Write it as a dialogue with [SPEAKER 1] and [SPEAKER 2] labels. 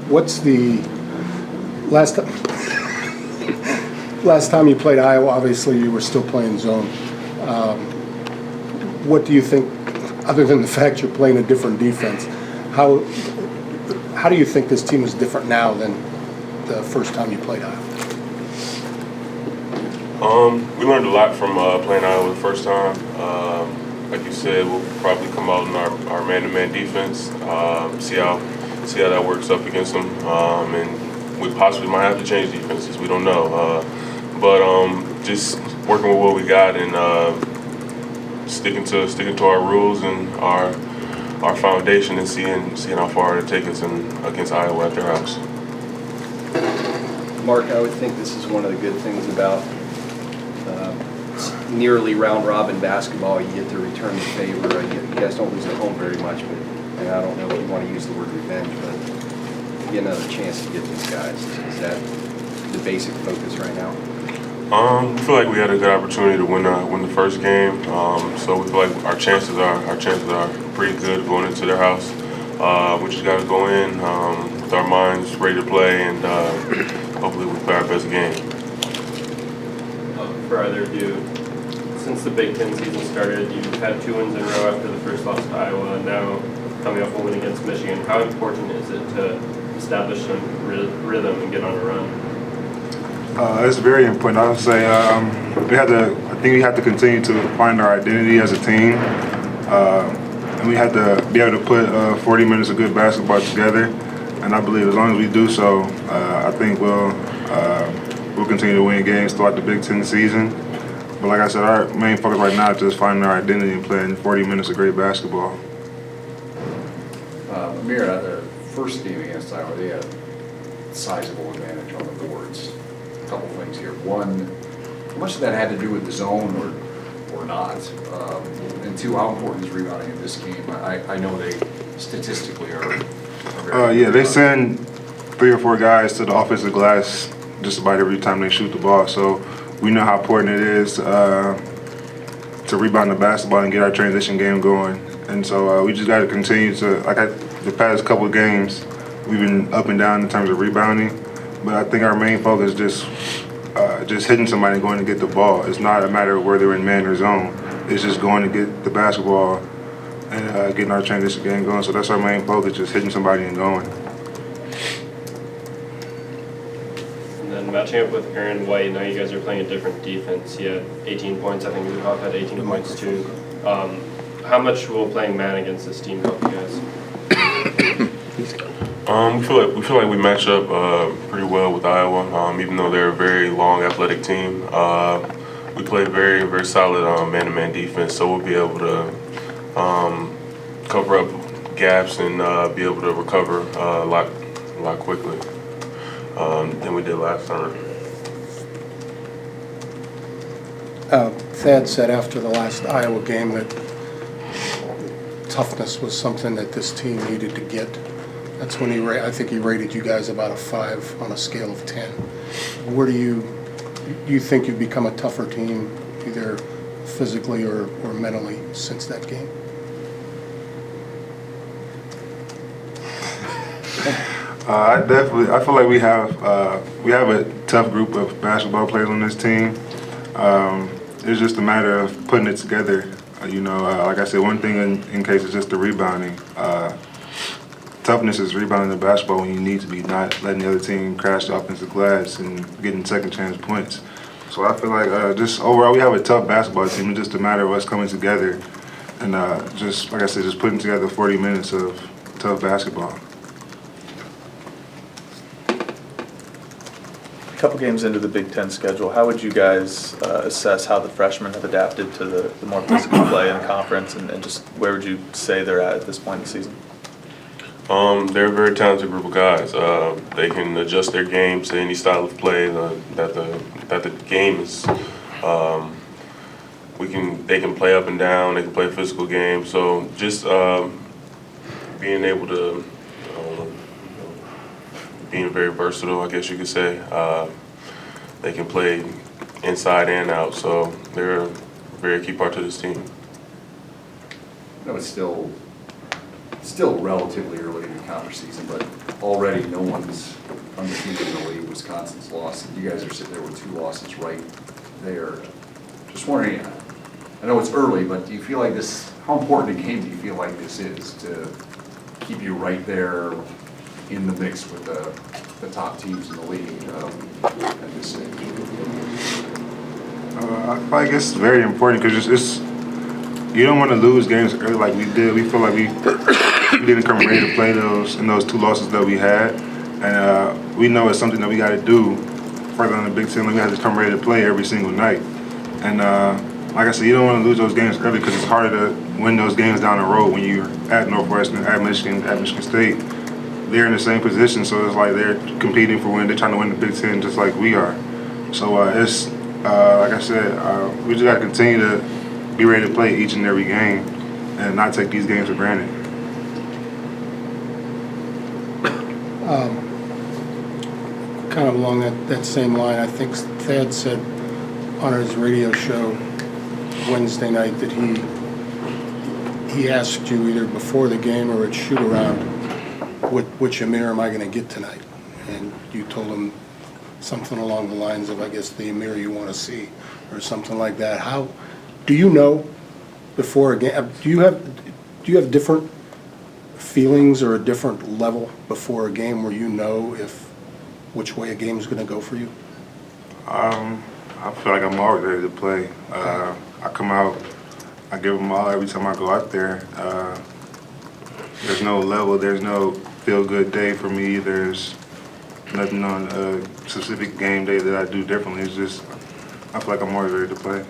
[SPEAKER 1] What's the last time you played Iowa? Obviously, you were still playing zone. What do you think, other than the fact you're playing a different defense, how do you think this team is different now than the first time you played Iowa?
[SPEAKER 2] We learned a lot from playing Iowa the first time. Like you said, we'll probably come out in our man-to-man defense, see how that works up against them, and we possibly might have to change defenses. We don't know, but just working with what we got and sticking to our rules and our foundation and seeing how far it takes us against Iowa at their house.
[SPEAKER 3] Mark, I would think this is one of the good things about nearly round-robin basketball. You get to return the favor. You guys don't lose at home very much, but and I don't know if you want to use the word revenge, but you get another chance to get these guys. Is that the basic focus right now?
[SPEAKER 2] We feel like we had a good opportunity to win the first game, so we feel like our chances are pretty good going into their house. We just got to go in with our minds ready to play, and hopefully we play our best game.
[SPEAKER 4] For either of you, since the Big Ten season started, you've had 2 wins in a row after the first loss to Iowa, and now coming off a win against Michigan. How important is it to establish some rhythm and get on a run?
[SPEAKER 5] It's very important. I would say I think we have to continue to find our identity as a team, and we have to be able to put 40 minutes of good basketball together. And I believe as long as we do so, I think we'll continue to win games throughout the Big Ten season. But like I said, our main focus right now is just finding our identity and playing 40 minutes of great basketball.
[SPEAKER 6] Amir, the first game against Iowa, they had a sizable advantage on the boards. A couple things here. One, how much of that had to do with the zone or not? And two, how important is rebounding in this game? I know they statistically are very
[SPEAKER 5] yeah, they send 3 or 4 guys to the offensive glass just about every time they shoot the ball. So we know how important it is to rebound the basketball and get our transition game going. And so we just got to continue to, the past couple of games, we've been up and down in terms of rebounding. But I think our main focus is just hitting somebody and going to get the ball. It's not a matter of whether they're in man or zone. It's just going to get the basketball and getting our transition game going. So that's our main focus, just hitting somebody and going.
[SPEAKER 4] And then matching up with Aaron White, now you guys are playing a different defense. He had 18 points. I think Luhoff had 18 points too. How much will playing man against this team help you guys?
[SPEAKER 2] We feel like we match up pretty well with Iowa, even though they're a very long, athletic team. We play very, very solid man-to-man defense, so we'll be able to cover up gaps and be able to recover a lot quickly than we did last time.
[SPEAKER 1] Thad said after the last Iowa game that toughness was something that this team needed to get. That's when I think he rated you guys about a 5 on a scale of 10. Where do you think you've become a tougher team, either physically or mentally, since that game?
[SPEAKER 5] I feel like we have a tough group of basketball players on this team. It's just a matter of putting it together. Like I said, one thing in case is just the rebounding. Toughness is rebounding the basketball when you need to be, not letting the other team crash the offensive glass and getting second chance points. So I feel like just overall we have a tough basketball team. It's just a matter of us coming together and just, like I said, just putting together 40 minutes of tough basketball.
[SPEAKER 7] A couple games into the Big Ten schedule, how would you guys assess how the freshmen have adapted to the more physical play in the conference, and just where would you say they're at this point in the season?
[SPEAKER 2] They're a very talented group of guys. They can adjust their game to any style of play that the game is. They can play up and down. They can play a physical game. So just being able to, being very versatile, I guess you could say. They can play inside and out. So they're a very key part to this team.
[SPEAKER 6] No, it's still still relatively early in the conference season, but already no one's undefeated in the league. Wisconsin's lost, and you guys are sitting there with 2 losses right there. Just wondering, I know it's early, but do you feel like this, how important a game do you feel like this is to keep you right there in the mix with the top teams in the league at this stage?
[SPEAKER 5] I feel like it's very important because it's you don't want to lose games early like we did. We feel like we didn't come ready to play those 2 losses that we had, and we know it's something that we got to do further in the Big Ten. Like we have to come ready to play every single night, and like I said, you don't want to lose those games early because it's harder to win those games down the road when you're at Northwestern, at Michigan State. They're in the same position, so it's like they're competing for they're trying to win the Big Ten just like we are. So it's like I said, we just got to continue to be ready to play each and every game and not take these games for granted.
[SPEAKER 1] Kind of along that same line, I think Thad said on his radio show Wednesday night that he asked you either before the game or at shoot around, which Amir am I going to get tonight? And you told him something along the lines of, I guess, the Amir you want to see or something like that. How do you know before a game? Do you have different feelings or a different level before a game where you know which way a game's going to go for you?
[SPEAKER 5] I feel like I'm always ready to play. I come out, I give them all every time I go out there. There's no level, there's no feel-good day for me. There's nothing on a specific game day that I do differently. It's just, I feel like I'm always ready to play.